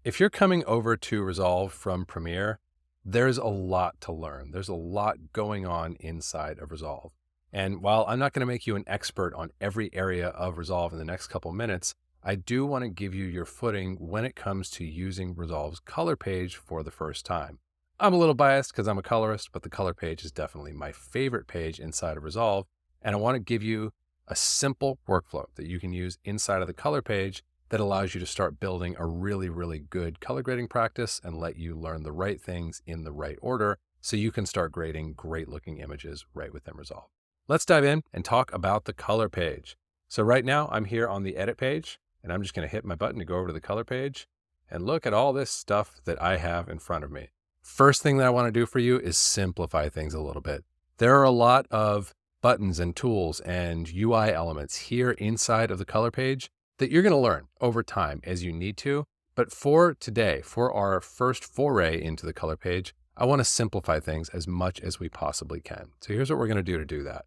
If you're coming over to Resolve from Premiere, there's a lot to learn. There's a lot going on inside of Resolve. And while I'm not going to make you an expert on every area of Resolve in the next couple minutes, I do want to give you your footing when it comes to using Resolve's color page for the first time. I'm a little biased because I'm a colorist, but the color page is definitely my favorite page inside of Resolve. And I want to give you a simple workflow that you can use inside of the color page that allows you to start building a really, really good color grading practice and let you learn the right things in the right order so you can start grading great looking images right within Resolve. Let's dive in and talk about the color page. So right now I'm here on the edit page and I'm just going to hit my button to go over to the color page and look at all this stuff that I have in front of me. First thing that I want to do for you is simplify things a little bit. There are a lot of buttons and tools and UI elements here inside of the color page that you're going to learn over time as you need to. But for today, for our first foray into the color page, I want to simplify things as much as we possibly can. So here's what we're going to do that.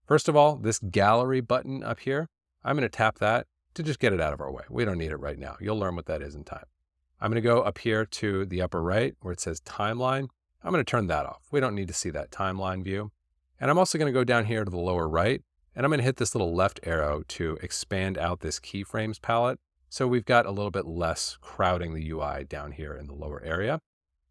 First of all, this gallery button up here, I'm going to tap that to just get it out of our way. We don't need it right now. You'll learn what that is in time. I'm going to go up here to the upper right where it says timeline. I'm going to turn that off. We don't need to see that timeline view. And I'm also going to go down here to the lower right, and I'm going to hit this little left arrow to expand out this keyframes palette. So we've got a little bit less crowding the UI down here in the lower area.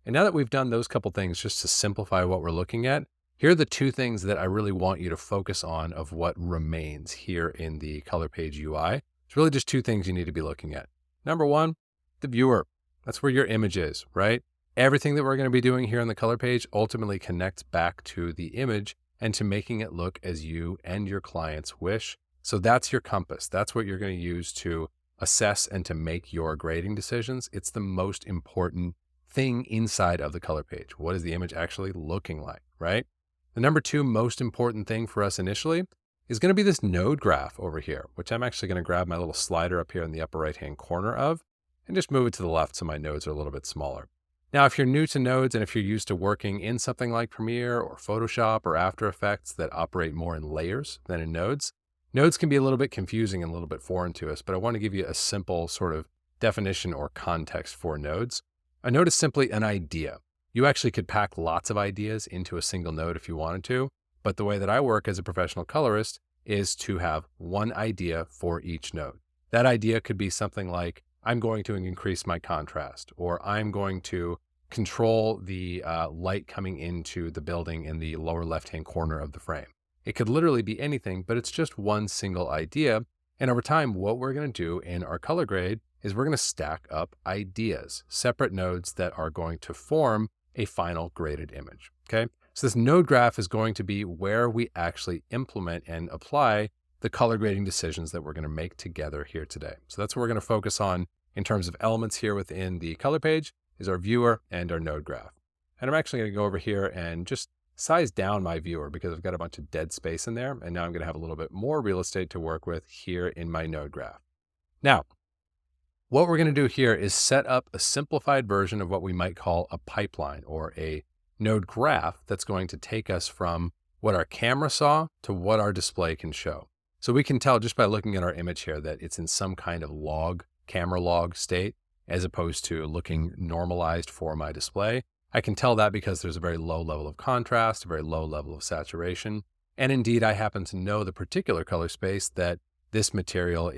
And now that we've done those couple things just to simplify what we're looking at, here are the two things that I really want you to focus on of what remains here in the color page UI. It's really just two things you need to be looking at. Number one, the viewer. That's where your image is, right? Everything that we're going to be doing here on the color page ultimately connects back to the image and to making it look as you and your clients wish. So that's your compass. That's what you're going to use to assess and to make your grading decisions. It's the most important thing inside of the color page. What is the image actually looking like, right? The number two most important thing for us initially is going to be this node graph over here, which I'm actually going to grab my little slider up here in the upper right-hand corner of and just move it to the left so my nodes are a little bit smaller. Now, if you're new to nodes and if you're used to working in something like Premiere or Photoshop or After Effects that operate more in layers than in nodes, nodes can be a little bit confusing and a little bit foreign to us, but I want to give you a simple sort of definition or context for nodes. A node is simply an idea. You actually could pack lots of ideas into a single node if you wanted to, but the way that I work as a professional colorist is to have one idea for each node. That idea could be something like, I'm going to increase my contrast, or I'm going to control the light coming into the building in the lower left-hand corner of the frame. It could literally be anything, but it's just one single idea. And over time, what we're going to do in our color grade is we're going to stack up ideas, separate nodes that are going to form a final graded image, okay? So this node graph is going to be where we actually implement and apply the color grading decisions that we're going to make together here today. So that's what we're going to focus on in terms of elements here within the color page is our viewer and our node graph. And I'm actually going to go over here and just size down my viewer because I've got a bunch of dead space in there. And now I'm going to have a little bit more real estate to work with here in my node graph. Now, what we're going to do here is set up a simplified version of what we might call a pipeline or a node graph that's going to take us from what our camera saw to what our display can show. So we can tell just by looking at our image here that it's in some kind of camera log state, as opposed to looking normalized for my display. I can tell that because there's a very low level of contrast, a very low level of saturation. And indeed, I happen to know the particular color space that this material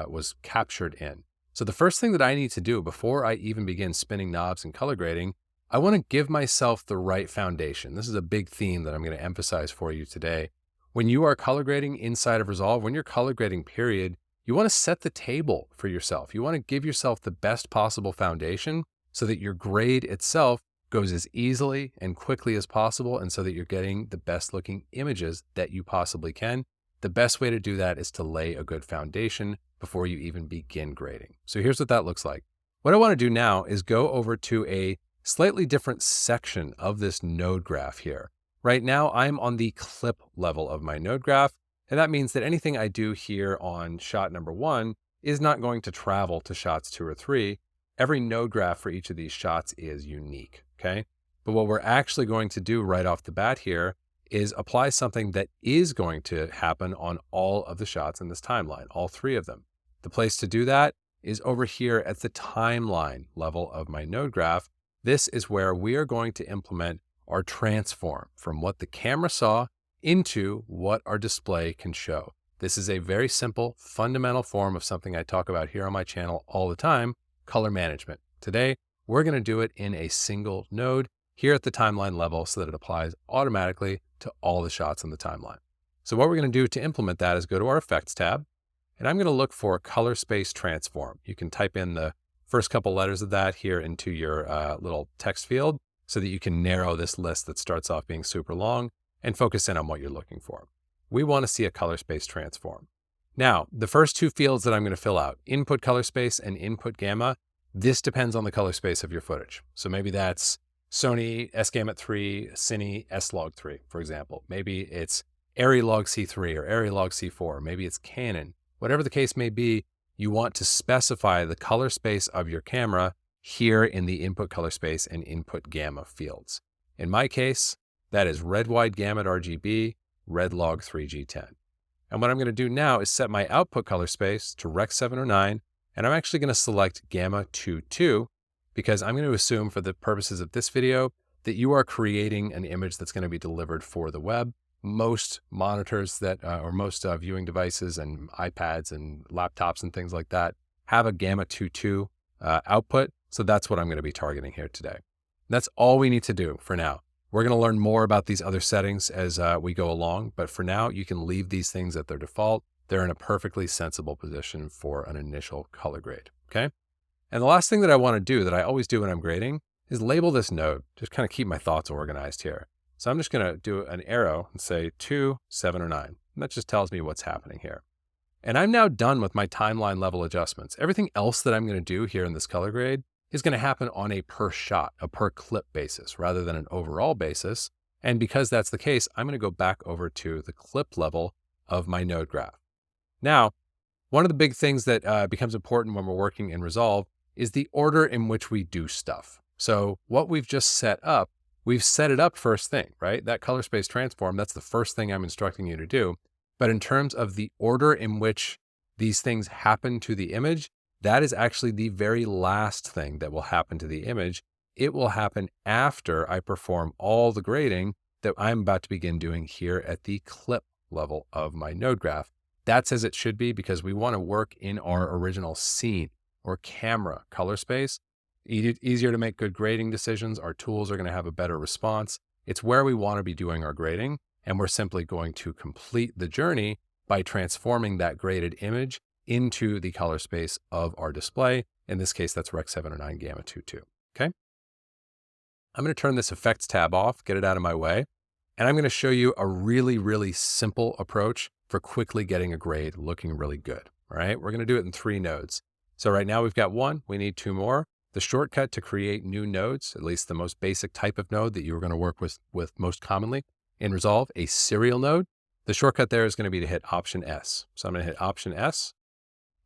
was captured in. So the first thing that I need to do before I even begin spinning knobs and color grading, I want to give myself the right foundation. This is a big theme that I'm going to emphasize for you today. When you are color grading inside of Resolve, when you're color grading period, you want to set the table for yourself. You want to give yourself the best possible foundation so that your grade itself goes as easily and quickly as possible and so that you're getting the best looking images that you possibly can. The best way to do that is to lay a good foundation before you even begin grading. So here's what that looks like. What I want to do now is go over to a slightly different section of this node graph here. Right now, I'm on the clip level of my node graph. And that means that anything I do here on shot number 1 is not going to travel to shots 2 or 3. Every node graph for each of these shots is unique, okay? But what we're actually going to do right off the bat here is apply something that is going to happen on all of the shots in this timeline, all 3 of them. The place to do that is over here at the timeline level of my node graph. This is where we are going to implement our transform from what the camera saw into what our display can show. This is a very simple, fundamental form of something I talk about here on my channel all the time, color management. Today, we're going to do it in a single node here at the timeline level so that it applies automatically to all the shots on the timeline. So what we're going to do to implement that is go to our Effects tab, and I'm going to look for Color Space Transform. You can type in the first couple letters of that here into your little text field so that you can narrow this list that starts off being super long and focus in on what you're looking for. We want to see a color space transform. Now, the first two fields that I'm going to fill out, input color space and input gamma, this depends on the color space of your footage. So maybe that's Sony S-Gamut 3, Cine S-Log 3, for example. Maybe it's Arri Log C3 or Arri Log C4. Maybe it's Canon. Whatever the case may be, you want to specify the color space of your camera here in the input color space and input gamma fields. In my case, that is red wide gamut RGB, red log 3G10. And what I'm going to do now is set my output color space to Rec 709, and I'm actually going to select gamma 22 because I'm going to assume for the purposes of this video that you are creating an image that's going to be delivered for the web. Most monitors that, or most viewing devices and iPads and laptops and things like that have a gamma 22 output. So that's what I'm going to be targeting here today. That's all we need to do for now. We're going to learn more about these other settings as we go along, but for now, you can leave these things at their default. They're in a perfectly sensible position for an initial color grade, okay? And the last thing that I want to do that I always do when I'm grading is label this node, just kind of keep my thoughts organized here. So I'm just going to do an arrow and say 2, 7, or 9. And that just tells me what's happening here. And I'm now done with my timeline level adjustments. Everything else that I'm going to do here in this color grade is going to happen on a per shot, a per clip basis rather than an overall basis. And because that's the case, I'm going to go back over to the clip level of my node graph. Now, one of the big things that becomes important when we're working in Resolve is the order in which we do stuff. So what we've just set up, we've set it up first thing, right? That color space transform, that's the first thing I'm instructing you to do. But in terms of the order in which these things happen to the image, that is actually the very last thing that will happen to the image. It will happen after I perform all the grading that I'm about to begin doing here at the clip level of my node graph. That's as it should be because we want to work in our original scene or camera color space. Easier to make good grading decisions. Our tools are going to have a better response. It's where we want to be doing our grading, and we're simply going to complete the journey by transforming that graded image into the color space of our display. In this case, that's Rec 709 Gamma 22, okay? I'm going to turn this Effects tab off, get it out of my way, and I'm going to show you a really, really simple approach for quickly getting a grade looking really good, all right? We're going to do it in 3 nodes. So right now we've got 1, we need 2 more. The shortcut to create new nodes, at least the most basic type of node that you're going to work with most commonly in Resolve, a serial node, the shortcut there is going to be to hit Option S. So I'm going to hit Option S,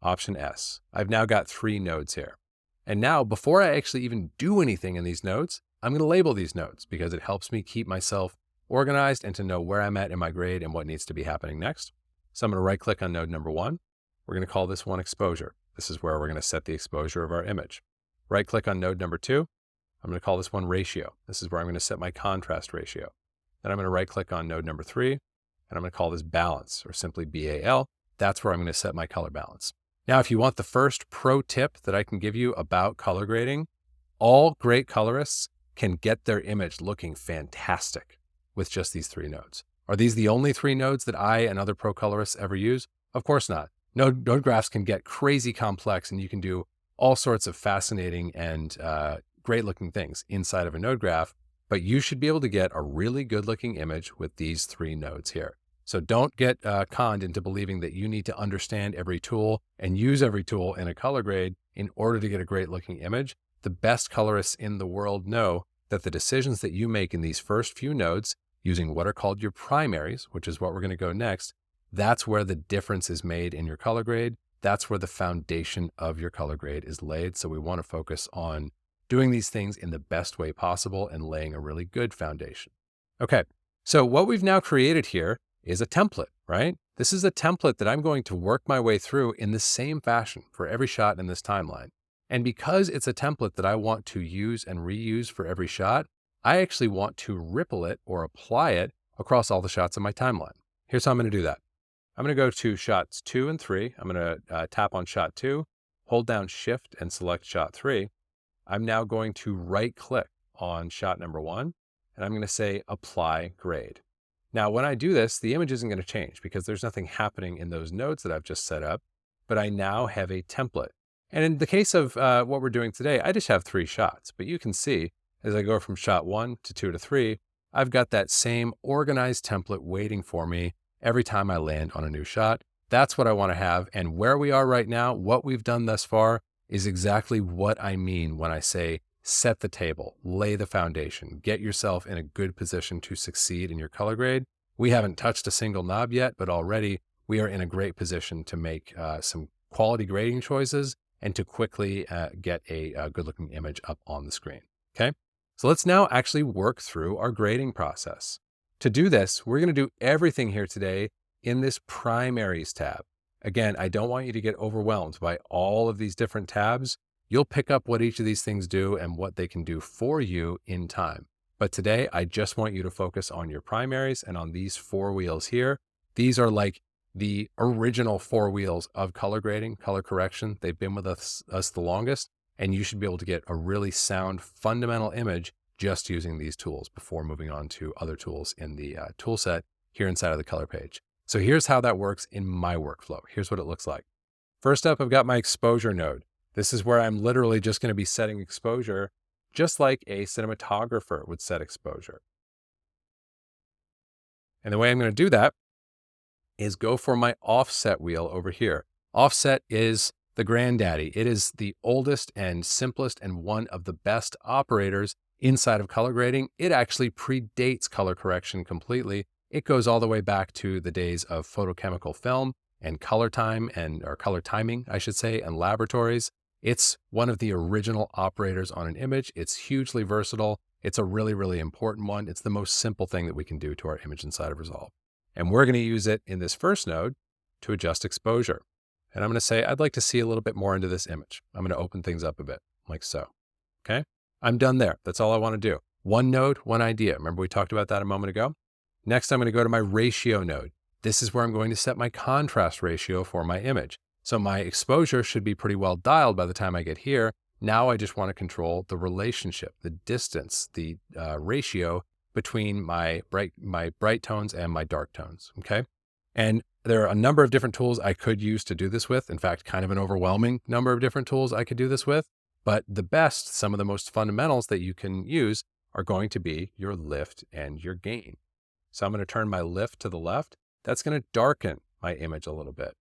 Option S. I've now got 3 nodes here. And now before I actually even do anything in these nodes, I'm going to label these nodes because it helps me keep myself organized and to know where I'm at in my grade and what needs to be happening next. So I'm going to right click on node number 1. We're going to call this one exposure. This is where we're going to set the exposure of our image. Right click on node number 2. I'm going to call this one ratio. This is where I'm going to set my contrast ratio. Then I'm going to right click on node number 3, and I'm going to call this balance or simply BAL. That's where I'm going to set my color balance. Now, if you want the first pro tip that I can give you about color grading, all great colorists can get their image looking fantastic with just these 3 nodes. Are these the only 3 nodes that I and other pro colorists ever use? Of course not. Node graphs can get crazy complex and you can do all sorts of fascinating and great looking things inside of a node graph, but you should be able to get a really good looking image with these 3 nodes here. So don't get conned into believing that you need to understand every tool and use every tool in a color grade in order to get a great looking image. The best colorists in the world know that the decisions that you make in these first few nodes using what are called your primaries, which is what we're going to go next, that's where the difference is made in your color grade. That's where the foundation of your color grade is laid. So we want to focus on doing these things in the best way possible and laying a really good foundation. Okay, so what we've now created here is a template, right? This is a template that I'm going to work my way through in the same fashion for every shot in this timeline. And because it's a template that I want to use and reuse for every shot, I actually want to ripple it or apply it across all the shots in my timeline. Here's how I'm going to do that. I'm going to go to shots 2 and 3. I'm going to tap on shot 2, hold down Shift and select shot 3. I'm now going to right click on shot number 1, and I'm going to say apply grade. Now, when I do this, the image isn't going to change because there's nothing happening in those nodes that I've just set up, but I now have a template. And in the case of what we're doing today, I just have 3 shots, but you can see as I go from shot 1 to 2 to 3, I've got that same organized template waiting for me every time I land on a new shot. That's what I want to have. And where we are right now, what we've done thus far is exactly what I mean when I say set the table, lay the foundation, get yourself in a good position to succeed in your color grade. We haven't touched a single knob yet, but already we are in a great position to make some quality grading choices and to quickly get a good looking image up on the screen. Okay. So let's now actually work through our grading process. To do this, we're going to do everything here today in this primaries tab. Again, I don't want you to get overwhelmed by all of these different tabs. You'll pick up what each of these things do and what they can do for you in time. But today, I just want you to focus on your primaries and on these 4 wheels here. These are like the original 4 wheels of color grading, color correction. They've been with us the longest, and you should be able to get a really sound, fundamental image just using these tools before moving on to other tools in the tool set here inside of the color page. So here's how that works in my workflow. Here's what it looks like. First up, I've got my exposure node. This is where I'm literally just going to be setting exposure just like a cinematographer would set exposure. And the way I'm going to do that is go for my offset wheel over here. Offset is the granddaddy. It is the oldest and simplest and one of the best operators inside of color grading. It actually predates color correction completely. It goes all the way back to the days of photochemical film and color time or color timing, I should say, and laboratories. It's one of the original operators on an image. It's hugely versatile. It's a really, really important one. It's the most simple thing that we can do to our image inside of Resolve. And we're going to use it in this first node to adjust exposure. And I'm going to say, I'd like to see a little bit more into this image. I'm going to open things up a bit like so. Okay. I'm done there. That's all I want to do. One node, one idea. Remember we talked about that a moment ago? Next, I'm going to go to my ratio node. This is where I'm going to set my contrast ratio for my image. So my exposure should be pretty well dialed by the time I get here. Now I just want to control the relationship, the distance, the ratio between my bright tones and my dark tones, okay? And there are a number of different tools I could use to do this with. In fact, kind of an overwhelming number of different tools I could do this with. But the best, some of the most fundamentals that you can use are going to be your lift and your gain. So I'm going to turn my lift to the left. That's going to darken my image a little bit.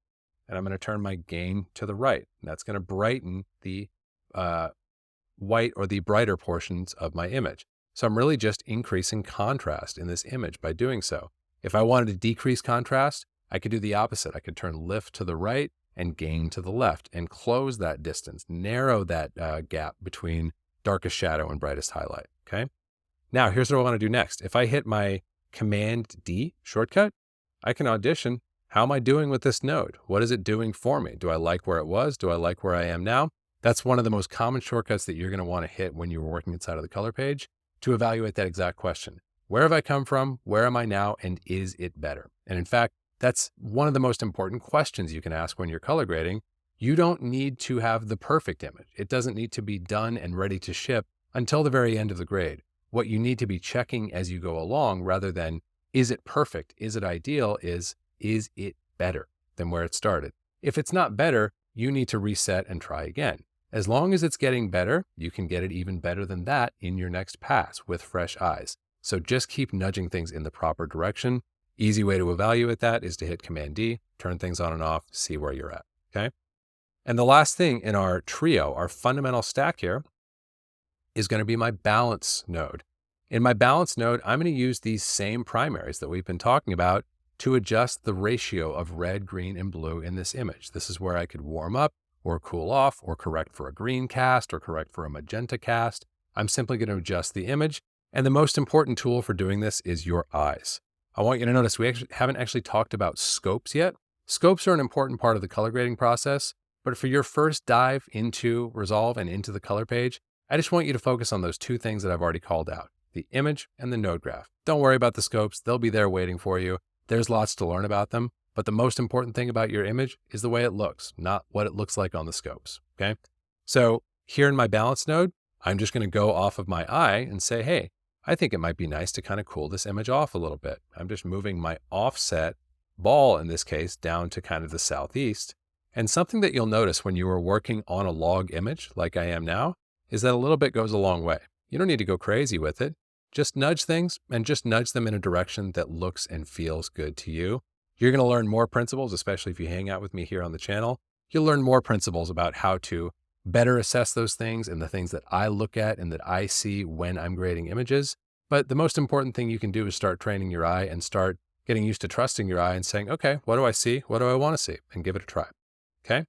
And I'm going to turn my gain to the right. And that's going to brighten the white or the brighter portions of my image. So I'm really just increasing contrast in this image by doing so. If I wanted to decrease contrast, I could do the opposite. I could turn lift to the right and gain to the left and close that distance, narrow that gap between darkest shadow and brightest highlight, okay? Now, here's what I want to do next. If I hit my Command D shortcut, I can audition, how am I doing with this node? What is it doing for me? Do I like where it was? Do I like where I am now? That's one of the most common shortcuts that you're going to want to hit when you're working inside of the color page to evaluate that exact question. Where have I come from? Where am I now? And is it better? And in fact, that's one of the most important questions you can ask when you're color grading. You don't need to have the perfect image. It doesn't need to be done and ready to ship until the very end of the grade. What you need to be checking as you go along, rather than is it perfect, is it ideal, is it better than where it started? If it's not better, you need to reset and try again. As long as it's getting better, you can get it even better than that in your next pass with fresh eyes. So just keep nudging things in the proper direction. Easy way to evaluate that is to hit Command D, turn things on and off, see where you're at, okay? And the last thing in our trio, our fundamental stack here, is going to be my balance node. In my balance node, I'm going to use these same primaries that we've been talking about to adjust the ratio of red, green, and blue in this image. This is where I could warm up or cool off or correct for a green cast or correct for a magenta cast. I'm simply going to adjust the image. And the most important tool for doing this is your eyes. I want you to notice we haven't actually talked about scopes yet. Scopes are an important part of the color grading process, but for your first dive into Resolve and into the color page, I just want you to focus on those two things that I've already called out, the image and the node graph. Don't worry about the scopes. They'll be there waiting for you. There's lots to learn about them, but the most important thing about your image is the way it looks, not what it looks like on the scopes, okay? So here in my balance node, I'm just going to go off of my eye and say, hey, I think it might be nice to kind of cool this image off a little bit. I'm just moving my offset ball, in this case, down to kind of the southeast. And something that you'll notice when you are working on a log image like I am now is that a little bit goes a long way. You don't need to go crazy with it. Just nudge things and just nudge them in a direction that looks and feels good to you. You're going to learn more principles, especially if you hang out with me here on the channel. You'll learn more principles about how to better assess those things and the things that I look at and that I see when I'm grading images. But the most important thing you can do is start training your eye and start getting used to trusting your eye and saying, okay, what do I see? What do I want to see? And give it a try. Okay.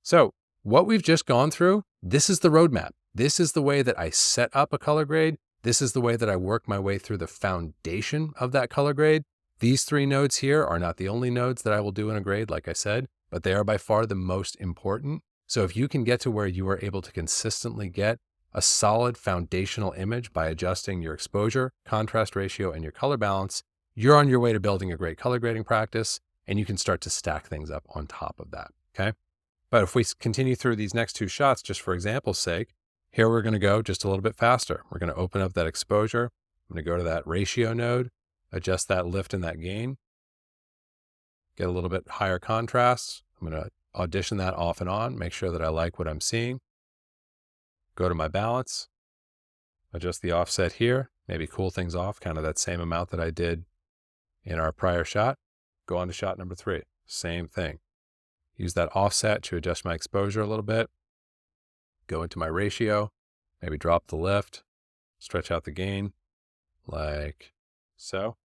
So what we've just gone through, this is the roadmap. This is the way that I set up a color grade. This is the way that I work my way through the foundation of that color grade. These three nodes here are not the only nodes that I will do in a grade, like I said, but they are by far the most important. So if you can get to where you are able to consistently get a solid foundational image by adjusting your exposure, contrast ratio, and your color balance, you're on your way to building a great color grading practice, and you can start to stack things up on top of that, okay? But if we continue through these next two shots, just for example's sake, here we're going to go just a little bit faster. We're going to open up that exposure. I'm going to go to that ratio node, adjust that lift and that gain, get a little bit higher contrast. I'm going to audition that off and on, make sure that I like what I'm seeing. Go to my balance, adjust the offset here, maybe cool things off, kind of that same amount that I did in our prior shot. Go on to shot number 3, same thing. Use that offset to adjust my exposure a little bit. Go into my ratio, maybe drop the lift, stretch out the gain like so.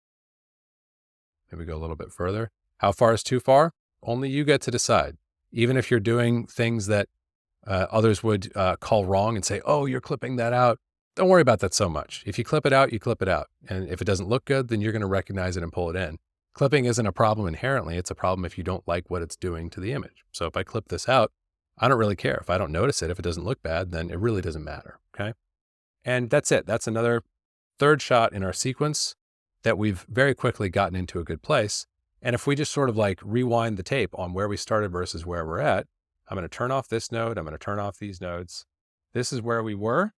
Maybe go a little bit further. How far is too far? Only you get to decide. Even if you're doing things that others would call wrong and say, oh, you're clipping that out. Don't worry about that so much. If you clip it out, you clip it out. And if it doesn't look good, then you're going to recognize it and pull it in. Clipping isn't a problem inherently. It's a problem if you don't like what it's doing to the image. So if I clip this out, I don't really care. If I don't notice it, if it doesn't look bad, then it really doesn't matter, okay? And that's it. That's another third shot in our sequence that we've very quickly gotten into a good place. And if we just sort of like rewind the tape on where we started versus where we're at, I'm going to turn off this node. I'm going to turn off these nodes. This is where we were.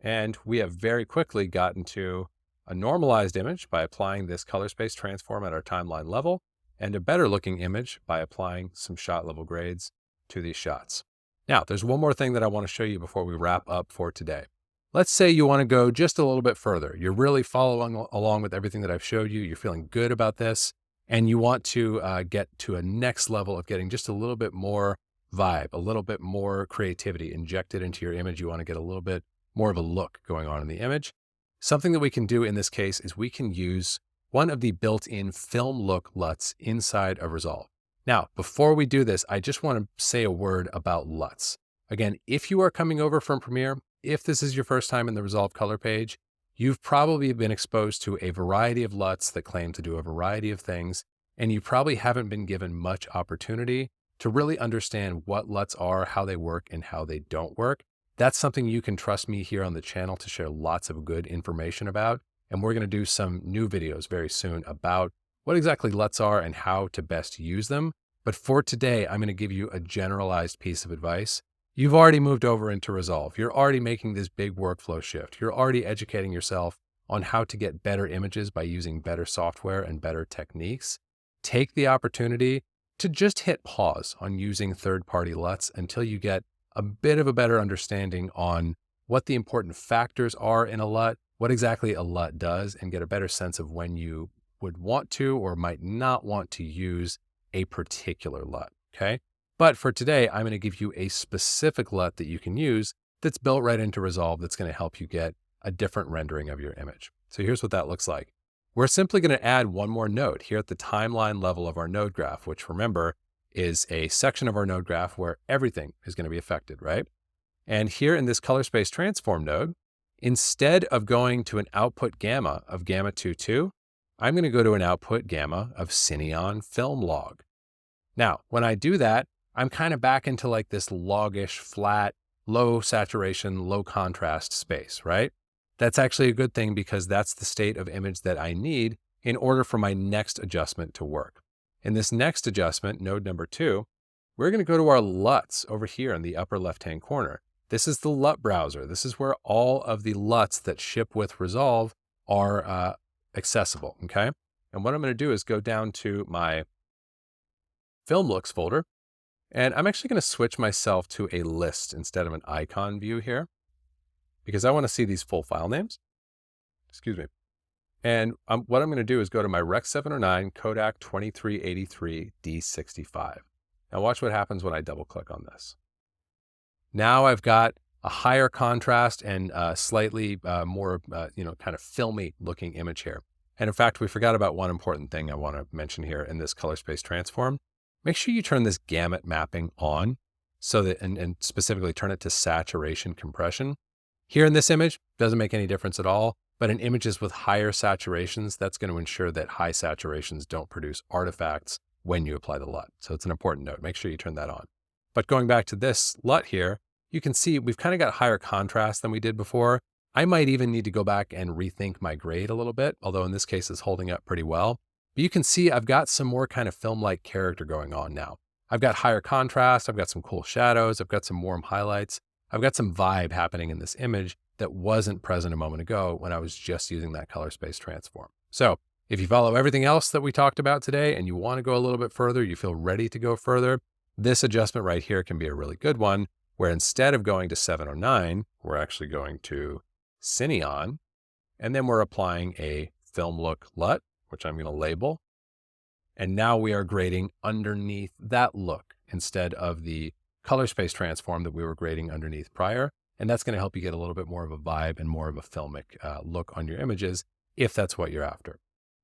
And we have very quickly gotten to a normalized image by applying this color space transform at our timeline level, and a better looking image by applying some shot level grades to these shots. Now, there's one more thing that I want to show you before we wrap up for today. Let's say you want to go just a little bit further. You're really following along with everything that I've showed you. You're feeling good about this, and you want to get to a next level of getting just a little bit more vibe, a little bit more creativity injected into your image. You want to get a little bit more of a look going on in the image. Something that we can do in this case is we can use one of the built-in film look LUTs inside of Resolve. Now, before we do this, I just want to say a word about LUTs. Again, if you are coming over from Premiere, if this is your first time in the Resolve color page, you've probably been exposed to a variety of LUTs that claim to do a variety of things, and you probably haven't been given much opportunity to really understand what LUTs are, how they work, and how they don't work. That's something you can trust me here on the channel to share lots of good information about. And we're going to do some new videos very soon about what exactly LUTs are and how to best use them. But for today, I'm going to give you a generalized piece of advice. You've already moved over into Resolve. You're already making this big workflow shift. You're already educating yourself on how to get better images by using better software and better techniques. Take the opportunity to just hit pause on using third-party LUTs until you get a bit of a better understanding on what the important factors are in a LUT, what exactly a LUT does, and get a better sense of when you would want to or might not want to use a particular LUT, okay? But for today, I'm going to give you a specific LUT that you can use that's built right into Resolve that's going to help you get a different rendering of your image. So here's what that looks like. We're simply going to add one more node here at the timeline level of our node graph, which remember is a section of our node graph where everything is going to be affected, right? And here in this color space transform node, instead of going to an output gamma of gamma 2.2, I'm going to go to an output gamma of Cineon film log. Now, when I do that, I'm kind of back into like this logish, flat, low saturation, low contrast space, right? That's actually a good thing because that's the state of image that I need in order for my next adjustment to work. In this next adjustment, node number 2, we're going to go to our LUTs over here in the upper left-hand corner. This is the LUT browser. This is where all of the LUTs that ship with Resolve are accessible, okay? And what I'm going to do is go down to my Film Looks folder, and I'm actually going to switch myself to a list instead of an icon view here because I want to see these full file names. Excuse me. And what I'm going to do is go to my Rec 709 Kodak 2383 D65. Now watch what happens when I double click on this. Now I've got a higher contrast and slightly more, kind of filmy looking image here. And in fact, we forgot about one important thing I want to mention here in this color space transform. Make sure you turn this gamut mapping on so that, and specifically turn it to saturation compression. Here in this image, doesn't make any difference at all, but in images with higher saturations, that's going to ensure that high saturations don't produce artifacts when you apply the LUT. So it's an important note. Make sure you turn that on. But going back to this LUT here, you can see we've kind of got higher contrast than we did before. I might even need to go back and rethink my grade a little bit, although in this case it's holding up pretty well. But you can see I've got some more kind of film-like character going on now. I've got higher contrast, I've got some cool shadows, I've got some warm highlights, I've got some vibe happening in this image that wasn't present a moment ago when I was just using that color space transform. So if you follow everything else that we talked about today and you want to go a little bit further, you feel ready to go further, this adjustment right here can be a really good one, where instead of going to 709, we're actually going to Cineon, and then we're applying a Film Look LUT, which I'm going to label. And now we are grading underneath that look instead of the color space transform that we were grading underneath prior. And that's going to help you get a little bit more of a vibe and more of a filmic look on your images, if that's what you're after.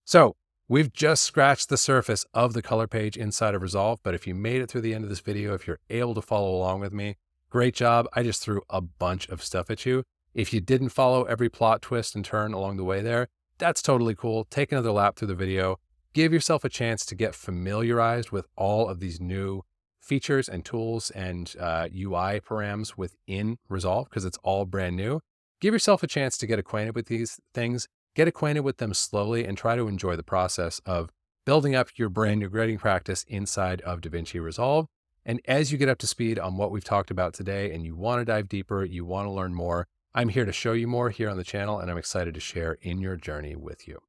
So we've just scratched the surface of the color page inside of Resolve, but if you made it through the end of this video, if you're able to follow along with me, great job. I just threw a bunch of stuff at you. If you didn't follow every plot twist and turn along the way there, that's totally cool. Take another lap through the video. Give yourself a chance to get familiarized with all of these new features and tools and UI params within Resolve because it's all brand new. Give yourself a chance to get acquainted with these things, get acquainted with them slowly, and try to enjoy the process of building up your brand new grading practice inside of DaVinci Resolve. And as you get up to speed on what we've talked about today and you want to dive deeper, you want to learn more, I'm here to show you more here on the channel, and I'm excited to share in your journey with you.